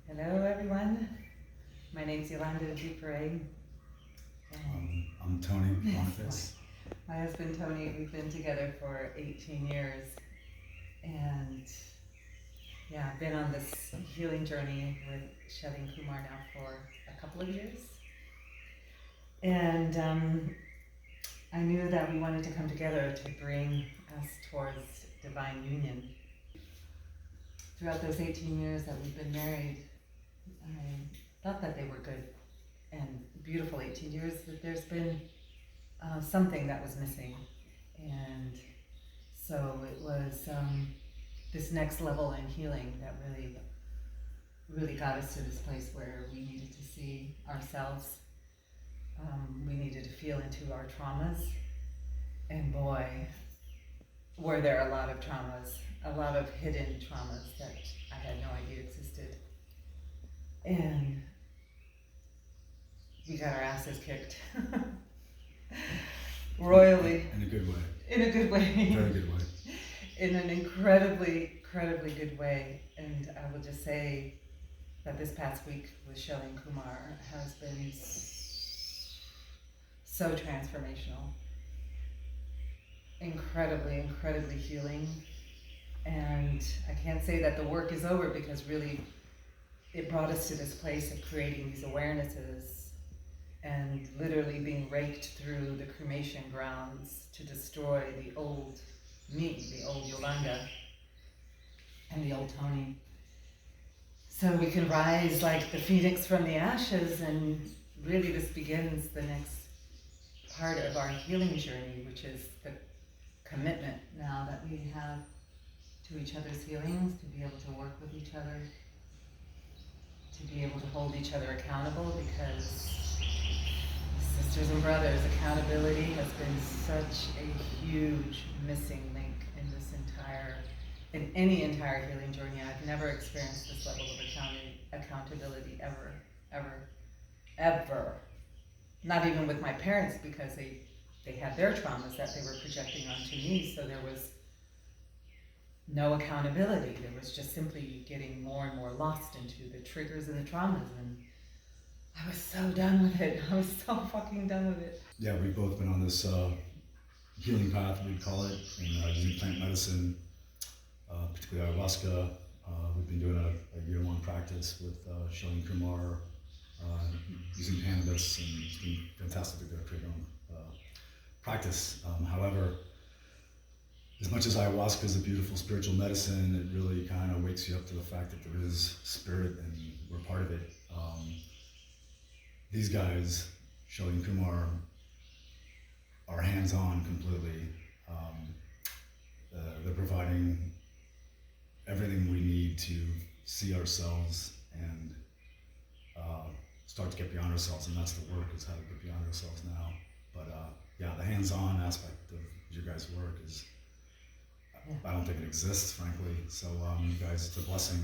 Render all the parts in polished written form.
Hello, everyone. My name's Yolanda. I'm Tony Boniface. My husband Tony, we've been together for 18 years. And yeah, I've been on this healing journey with shedding Kumar now for a couple of years. And I knew that we wanted to come together to bring us towards divine union. Throughout those 18 years that we've been married, I thought that they were good and beautiful 18 years, but there's been something that was missing. And so it was this next level in healing that really got us to this place where we needed to see ourselves. We needed to feel into our traumas. And boy, were there a lot of traumas, a lot of hidden traumas that I had no idea existed. And we got our asses kicked. Royally. In a good way. In a good way. Very good way. In an incredibly good way. And I will just say that this past week with Shelly Kumar has been so transformational. Incredibly healing. And I can't say that the work is over because really it brought us to this place of creating these awarenesses and literally being raked through the cremation grounds to destroy the old me, the old Yolanda, and the old Tony. So we can rise like the phoenix from the ashes, and really this begins the next part of our healing journey, which is the commitment now that we have to each other's healings, to be able to work with each other, to be able to hold each other accountable, because sisters and brothers, accountability has been such a huge missing link in any entire healing journey. I've never experienced this level of accountability ever. Not even with my parents, because they had their traumas that they were projecting onto me, so there was no accountability. There was just simply getting more and more lost into the triggers and the traumas, and I was so done with it. I was so fucking done with it. Yeah, we've both been on this healing path, we'd call it, in using plant medicine, particularly ayahuasca. We've been doing a year-long practice with Shelly Kumar, using cannabis, and it's been fantastic to go through practice. However, as much as ayahuasca is a beautiful spiritual medicine, it really kind of wakes you up to the fact that there is spirit and we're part of it. These guys, Shelly and Kumar, are hands-on completely. They're providing everything we need to see ourselves and start to get beyond ourselves, and that's the work, is how to get beyond ourselves now. But yeah, the hands-on aspect of your guys' work is, I don't think it exists, frankly. So you guys, it's a blessing.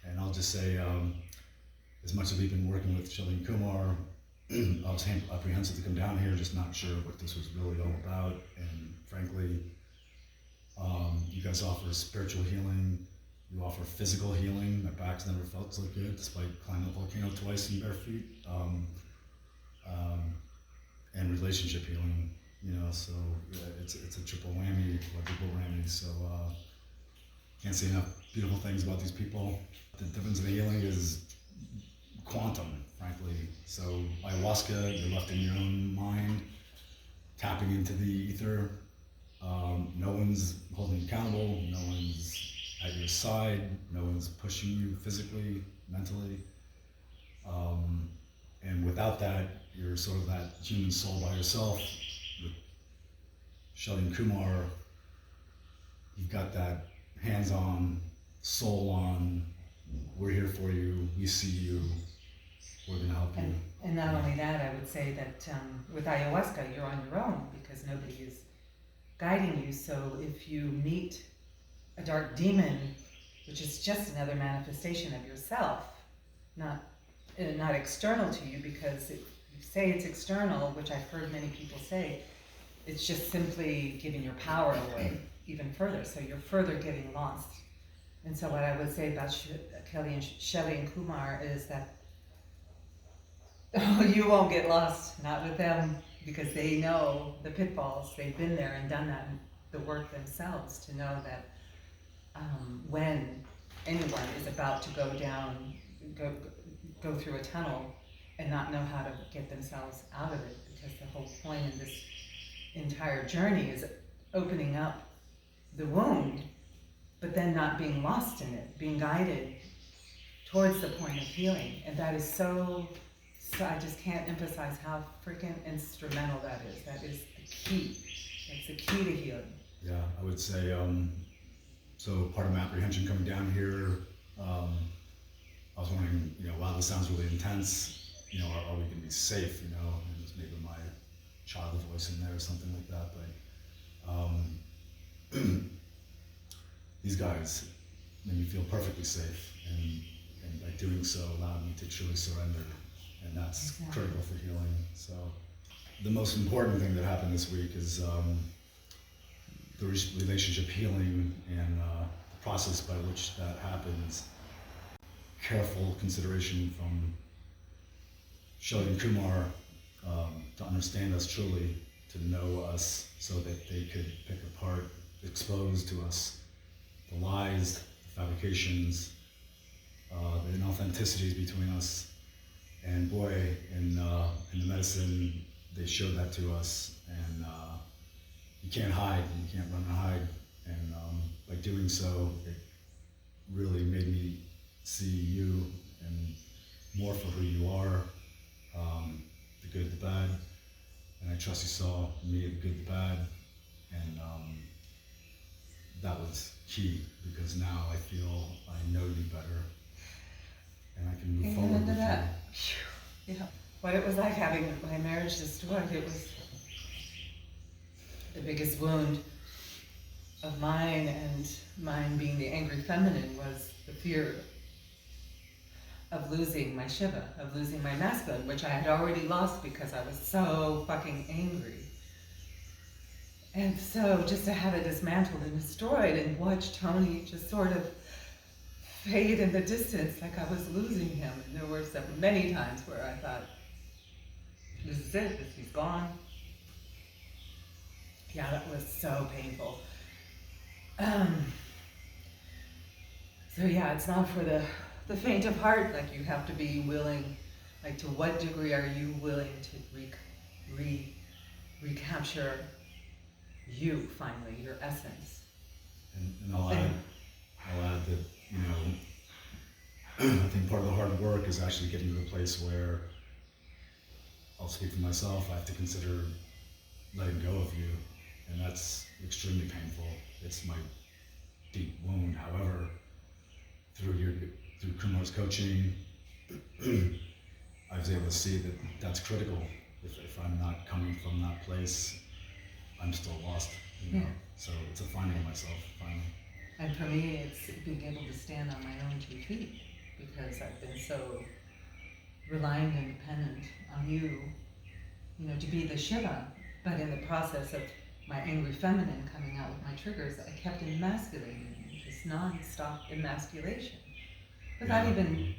And I'll just say, as much as we've been working with Shelly and Kumar, I was apprehensive to come down here, just not sure what this was really all about. And frankly, you guys offer spiritual healing, you offer physical healing. My back's never felt so good, despite climbing a volcano twice in bare feet. And relationship healing, so it's a triple whammy, quadruple whammy. So can't say enough beautiful things about these people. The difference in the healing is quantum, frankly. So ayahuasca, you're left in your own mind, tapping into the ether. No one's holding you accountable, no one's at your side, no one's pushing you physically, mentally. And without that, you're sort of that human soul by yourself. With Shelly and Kumar, you've got that hands-on, soul-on, we're here for you, we see you, we're going to help you. And not only that, I would say that with ayahuasca, you're on your own because nobody is guiding you. So if you meet a dark demon, which is just another manifestation of yourself, not external to you, because if you say it's external, which I've heard many people say, it's just simply giving your power away even further. So you're further getting lost And so what I would say about Kelly and Shelley and Kumar is that you won't get lost, not with them, because they know the pitfalls. They've been there and done that, the work themselves, to know that when anyone is about to go through a tunnel and not know how to get themselves out of it, because the whole point in this entire journey is opening up the wound, but then not being lost in it, being guided towards the point of healing. And that is so I just can't emphasize how freaking instrumental that is. That is the key. It's the key to healing. Yeah, I would say, so part of my apprehension coming down here, I was wondering, wow, this sounds really intense. Are we going to be safe? And there's maybe my child voice in there or something like that. But these guys made me feel perfectly safe, and by doing so, allowed me to truly surrender. And that's critical for healing. So the most important thing that happened this week is the relationship healing and the process by which that happens. Careful consideration from Shelley and Kumar to understand us truly, to know us so that they could pick apart, expose to us the lies, the fabrications, the inauthenticities between us. And boy, in the medicine, they showed that to us, and you can't hide, you can't run and hide. And by doing so, it really made me see you and more for who you are, the good, the bad. And I trust you saw me, the good, the bad, and that was key, because now I feel I know you better. And I can move forward with that. Yeah. What it was like having my marriage destroyed, it was the biggest wound of mine, and mine being the angry feminine was the fear of losing my Shiva, of losing my masculine, which I had already lost because I was so fucking angry. And so just to have it dismantled and destroyed and watch Tony just sort of fade in the distance, like I was losing him. And there were so many times where I thought, this is it, he's gone. Yeah, that was so painful. So yeah, it's not for the faint of heart. Like, you have to be willing, like, to what degree are you willing to recapture you, finally, your essence. And I'll add that, I think part of the hard work is actually getting to the place where, I'll speak for myself, I have to consider letting go of you, and that's extremely painful. It's my deep wound. However, through Kumar's coaching, I was able to see that that's critical. If I'm not coming from that place, I'm still lost, Yeah. So it's a finding myself, finally. And for me, it's being able to stand on my own 2 feet, because I've been so reliant and dependent on you, to be the Shiva. But in the process of my angry feminine coming out with my triggers, I kept emasculating, this non-stop emasculation, without even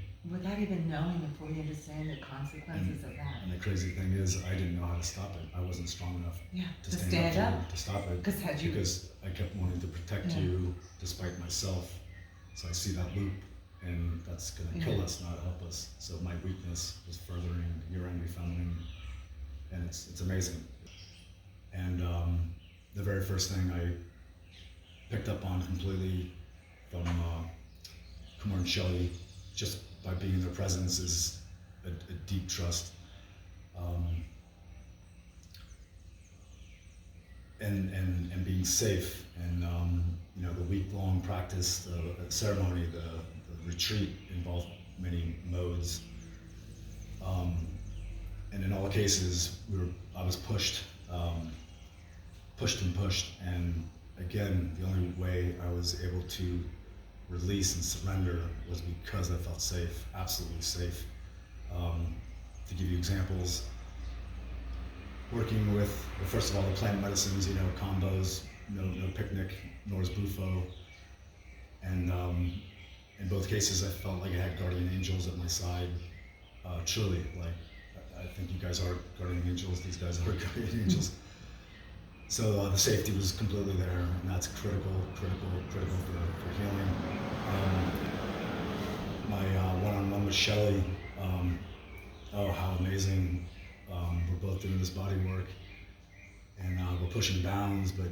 knowing and fully understanding the consequences of that. And the crazy thing is, I didn't know how to stop it. I wasn't strong enough to stand up to stop it, because I kept wanting to protect you despite myself. So I see that loop, and that's going to kill us, not help us. So my weakness was furthering your angry feminine, and it's amazing. And the very first thing I picked up on completely from Kumar and Shelley, just by being in their presence, is a deep trust, and being safe, and the week-long practice, the ceremony, the retreat involved many modes, and in all cases I was pushed, and again, the only way I was able to release and surrender was because I felt safe, absolutely safe. To give you examples, working with, first of all, the plant medicines, combos, no picnic, nor is Bufo. And in both cases, I felt like I had guardian angels at my side. Truly, like I think you guys are guardian angels. These guys are guardian angels. So the safety was completely there, and that's critical for healing. My one-on-one with Shelley, oh, how amazing. We're both doing this body work, and we're pushing bounds, but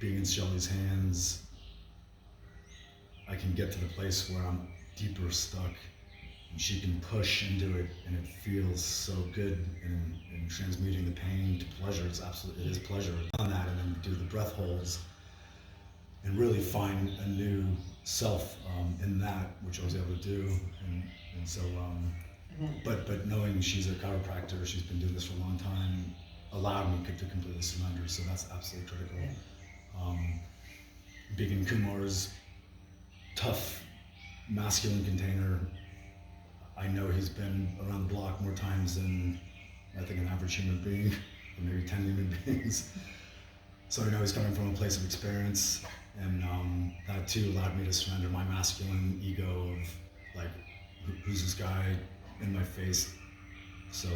being in Shelley's hands, I can get to the place where I'm deeper stuck, and she can push into it, and it feels so good in transmuting the pain to pleasure. It is pleasure on that, and then do the breath holds, and really find a new self in that, which I was able to do, and so. But knowing she's a chiropractor, she's been doing this for a long time, allowed me to completely surrender. So that's absolutely critical. Yeah. Being in Kumar's tough, masculine container, I know he's been around the block more times than I think an average human being, or maybe 10 human beings. So I know he's coming from a place of experience, and that too allowed me to surrender my masculine ego of like, who's this guy in my face? So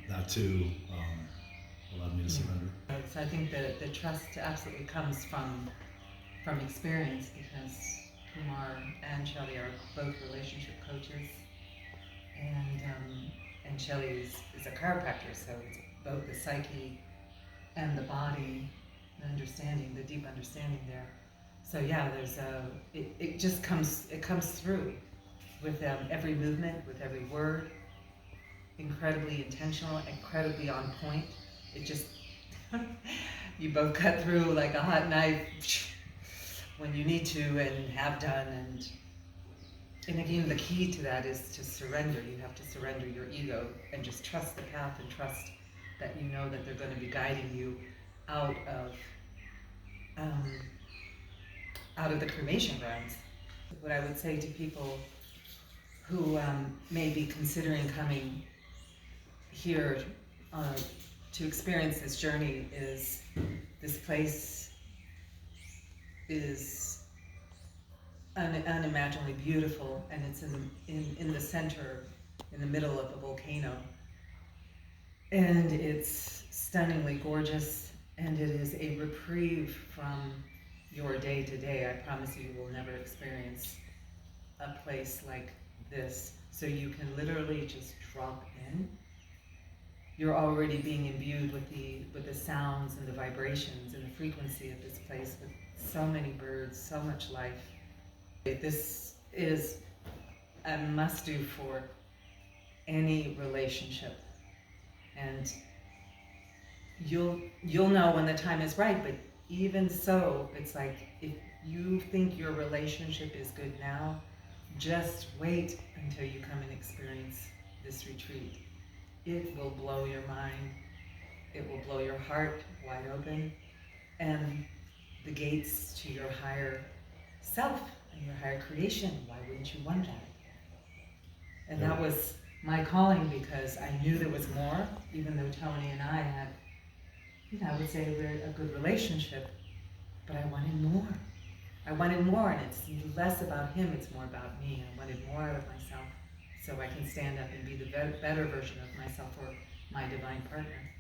that too allowed me to surrender. So I think that the trust absolutely comes from experience, because Kumar and Shelley are both relationship coaches, and Shelley is a chiropractor, so it's both the psyche and the body, the understanding, the deep understanding there. So yeah, there's it just comes through with every movement, with every word, incredibly intentional, incredibly on point. It just, you both cut through like a hot knife when you need to and have done. And again, the key to that is to surrender. You have to surrender your ego and just trust the path, and trust that you know that they're going to be guiding you out of the cremation grounds. What I would say to people who may be considering coming here to experience this journey is, this place is unimaginably beautiful, and it's in the center, in the middle of a volcano, and it's stunningly gorgeous, and it is a reprieve from your day to day. I promise you will never experience a place like this. So you can literally just drop in. You're already being imbued with the sounds and the vibrations and the frequency of this place, with so many birds, so much life. This is a must-do for any relationship, and you'll know when the time is right. But even so, it's like, if you think your relationship is good now, just wait until you come and experience this retreat. It will blow your mind. It will blow your heart wide open, and the gates to your higher self and your higher creation. Why wouldn't you want that? And that was my calling, because I knew there was more, even though Tony and I had, I would say, a good relationship, but I wanted more. I wanted more, and it's less about him, it's more about me. I wanted more out of myself, so I can stand up and be the better version of myself for my divine partner,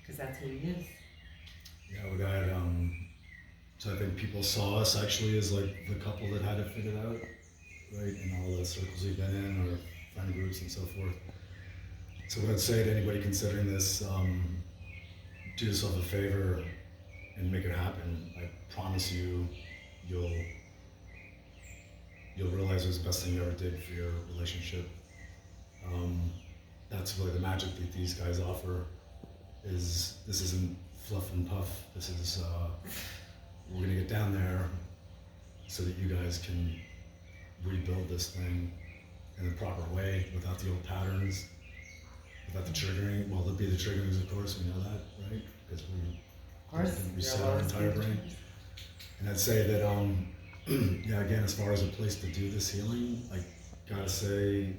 because that's who he is. Yeah, we got, so I think people saw us actually as like the couple that had it figured out, right, in all the circles we've been in, or friend groups and so forth. So what I'd say to anybody considering this, do yourself a favor and make it happen. I promise you, you'll realize it was the best thing you ever did for your relationship. That's really the magic that these guys offer. This isn't fluff and puff. This is we're gonna get down there so that you guys can rebuild this thing in the proper way, without the old patterns, without the triggering. Well, there'll be the triggerings, of course, we know that, right? Because we reset our entire brain. And I'd say that, yeah, again, as far as a place to do this healing, I gotta say,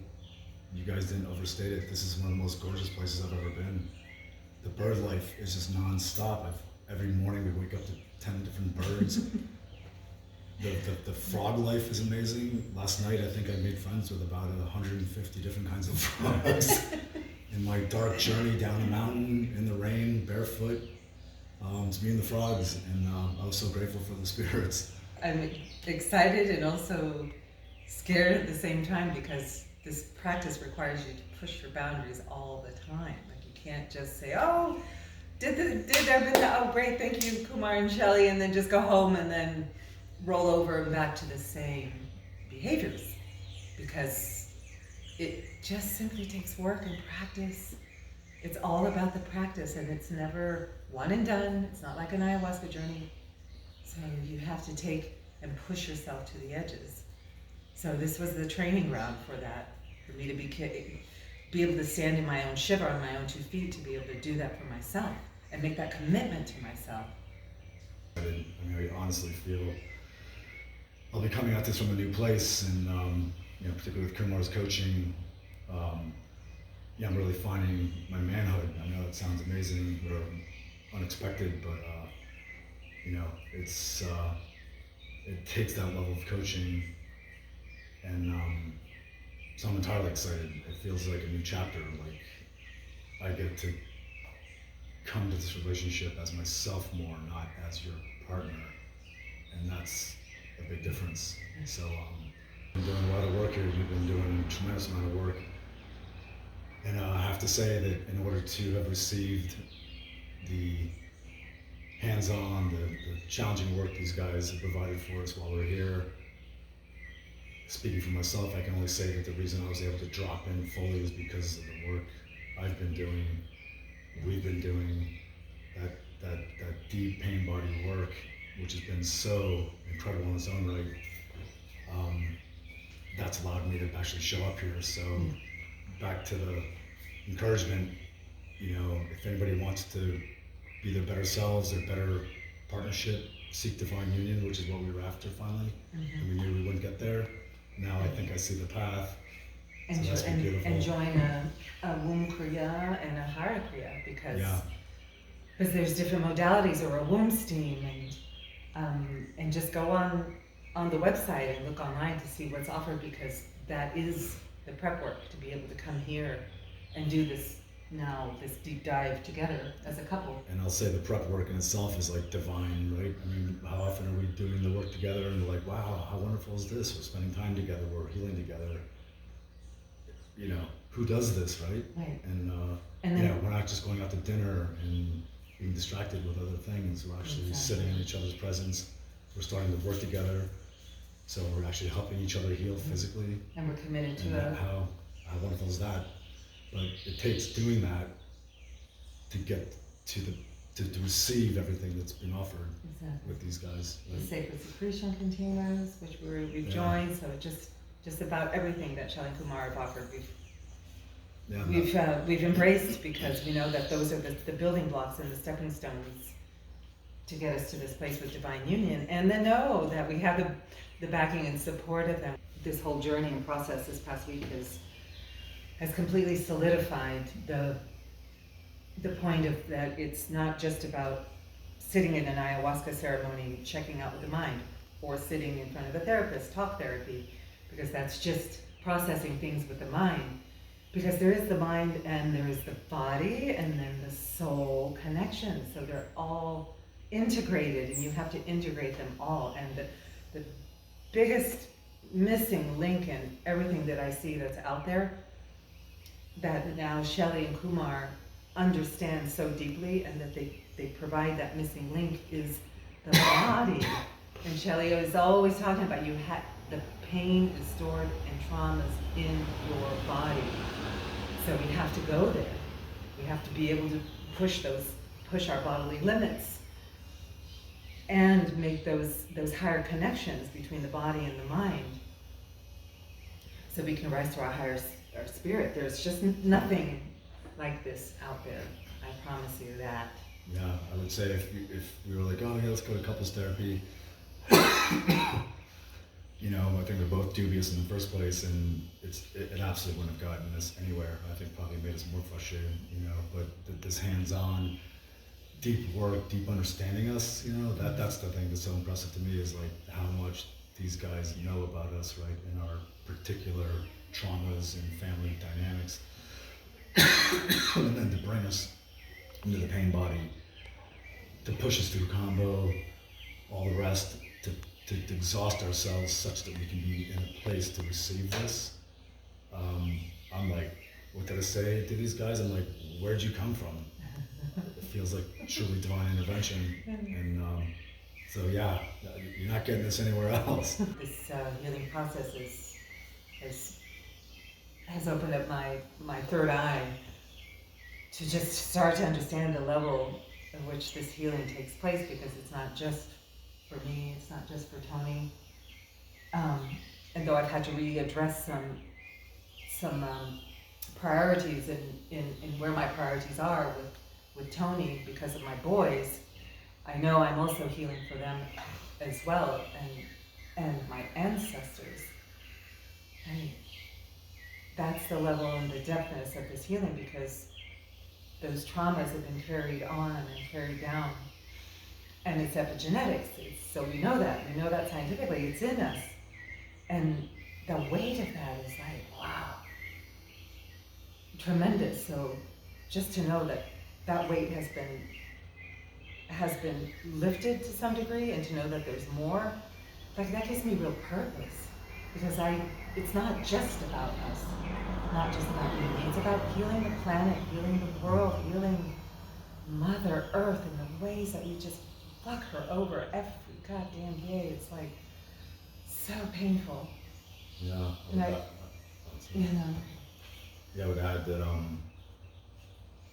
you guys didn't overstate it. This is one of the most gorgeous places I've ever been. The bird life is just non-stop. Every morning we wake up to 10 different birds. The frog life is amazing. Last night, I think I made friends with about 150 different kinds of frogs. In my dark journey down a mountain in the rain, barefoot, it's me and the frogs, and I was so grateful for the spirits. I'm excited and also scared at the same time because this practice requires you to push your boundaries all the time. Like you can't just say, oh, oh great, thank you, Kumar and Shelley, and then just go home and then roll over and back to the same behaviors, because it just simply takes work and practice. It's all about the practice, and it's never one and done. It's not like an ayahuasca journey. So you have to take and push yourself to the edges. So this was the training ground for that, for me to be able to stand in my own shiva on my own 2 feet, to be able to do that for myself and make that commitment to myself. I mean, I honestly feel I'll be coming at this from a new place, and particularly with Kumar's coaching, I'm really finding my manhood. I know it sounds amazing or unexpected, but it takes that level of coaching, and so I'm entirely excited. It feels like a new chapter. Like I get to come to this relationship as myself more, not as your partner, and that's a big difference. So I've been doing a lot of work here. You've been doing a tremendous amount of work, and I have to say that in order to have received the hands-on, the challenging work these guys have provided for us while we're here, speaking for myself, I can only say that the reason I was able to drop in fully is because of the work I've been doing, we've been doing, that deep pain body work, which has been so incredible in its own right. That's allowed me to actually show up here. So back to the encouragement, if anybody wants to be their better selves, their better partnership, seek divine union, which is what we were after finally, and we knew we wouldn't get there. Now I think I see the path. And, so that's been beautiful. And join a womb kriya and a hara kriya, because there's different modalities, or a womb steam, and just go on the website and look online to see what's offered, because that is the prep work to be able to come here and do this deep dive together as a couple. And I'll say the prep work in itself is like divine, right? I mean, how often are we doing the work together and we're like, wow, how wonderful is this? We're spending time together, we're healing together. Who does this, right? Right. And then, we're not just going out to dinner and being distracted with other things. We're actually sitting in each other's presence. We're starting to work together. So we're actually helping each other heal physically. And we're committed to how wonderful is that? But it takes doing that to get to receive everything that's been offered with these guys. Right? The sacred secretion containers, which we've joined, so just about everything that Shelley and Kumar have offered, we've embraced, because we know that those are the building blocks and the stepping stones to get us to this place with divine union, and then know that we have the backing and support of them. This whole journey and process this past week has completely solidified the point of that it's not just about sitting in an ayahuasca ceremony checking out with the mind, or sitting in front of a therapist, talk therapy, because that's just processing things with the mind. Because there is the mind, and there is the body, and then the soul connection. So they're all integrated, and you have to integrate them all. And the biggest missing link in everything that I see that's out there, that now Shelley and Kumar understand so deeply, and that they provide that missing link, is the body. And Shelley is always talking about the pain is stored and traumas in your body. So we have to go there. We have to be able to push our bodily limits, and make those higher connections between the body and the mind, so we can rise to our spirit. There's just nothing like this out there. I promise you that. Yeah, I would say if we were like, oh yeah, let's go to couples therapy, I think we're both dubious in the first place, and it absolutely wouldn't have gotten us anywhere. I think probably made us more frustrated, but this hands-on, deep work, deep understanding us, that's the thing that's so impressive to me, is like how much these guys know about us, right, in our particular traumas and family dynamics. And then to bring us into the pain body, to push us through combo, all the rest, to exhaust ourselves such that we can be in a place to receive this. I'm like, what did I say to these guys? I'm like, where'd you come from? It feels like truly divine intervention. And so yeah, you're not getting this anywhere else. This healing process has opened up my third eye to just start to understand the level at which this healing takes place, because it's not just for me, it's not just for Tony. And though I've had to readdress some priorities in where my priorities are with Tony because of my boys, I know I'm also healing for them as well, and my ancestors. And that's the level and the depthness of this healing, because those traumas have been carried on and carried down. And it's epigenetics, so we know that scientifically, it's in us. And the weight of that is like, wow, tremendous. So just to know that weight has been lifted to some degree, and to know that there's more, like, that gives me real purpose. Because it's not just about us, not just about me. It's about healing the planet, healing the world, healing Mother Earth in the ways that we just fuck her over every goddamn day. It's like so painful. Yeah. And Yeah, I would add that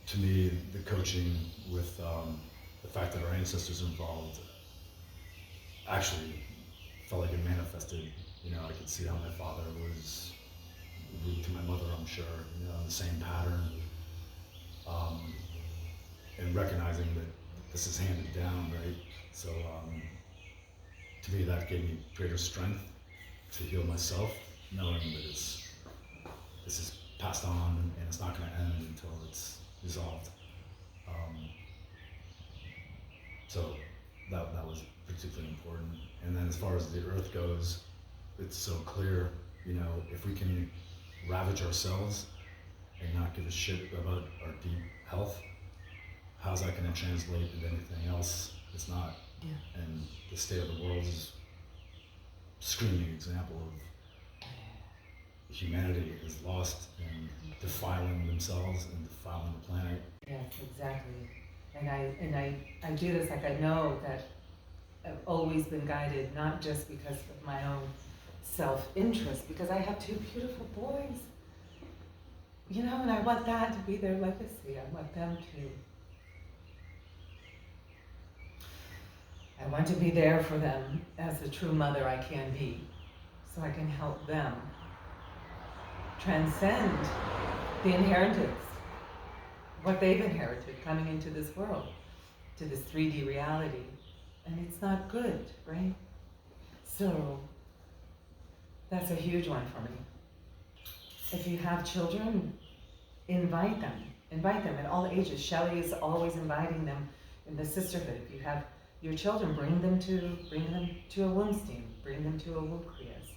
to me, the coaching with the fact that our ancestors are involved actually felt like it manifested. I could see how my father was rude to my mother, I'm sure, the same pattern. And recognizing that this is handed down, right? So to me, that gave me greater strength to heal myself, knowing that this is passed on and it's not going to end until it's resolved. So that was particularly important. And then as far as the earth goes, it's so clear, if we can ravage ourselves and not give a shit about our deep health, how's that going to translate into anything else? It's not. Yeah. And the state of the world is a screaming example of humanity is lost and defiling themselves and defiling the planet. Yes, exactly. And I do this, like, I know that I've always been guided, not just because of my own self-interest, because I have two beautiful boys, and I want that to be their legacy. I want them I want to be there for them as the true mother I can be, so I can help them transcend the inheritance, what they've inherited coming into this world, to this 3D reality. And it's not good, right? So that's a huge one for me. If you have children, invite them at all ages. Shelley is always inviting them in the sisterhood. If you have your children, bring them to a Womstein, bring them to a Womkrias.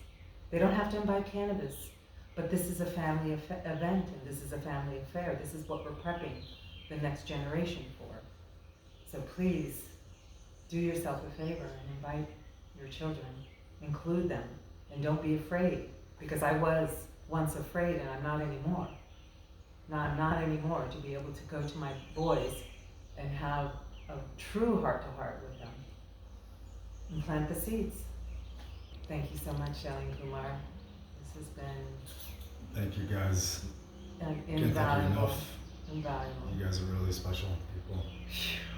They don't have to imbibe cannabis, but this is a family event, and this is a family affair. This is what we're prepping the next generation for. So please, do yourself a favor and invite your children, include them, and don't be afraid, because I was once afraid and I'm not anymore. Now I'm not anymore, to be able to go to my boys and have a true heart-to-heart with them and plant the seeds. Thank you so much, Shelley and Kumar. This has been Thank you guys. invaluable. Can't thank you enough. Invaluable. You guys are really special people. Phew.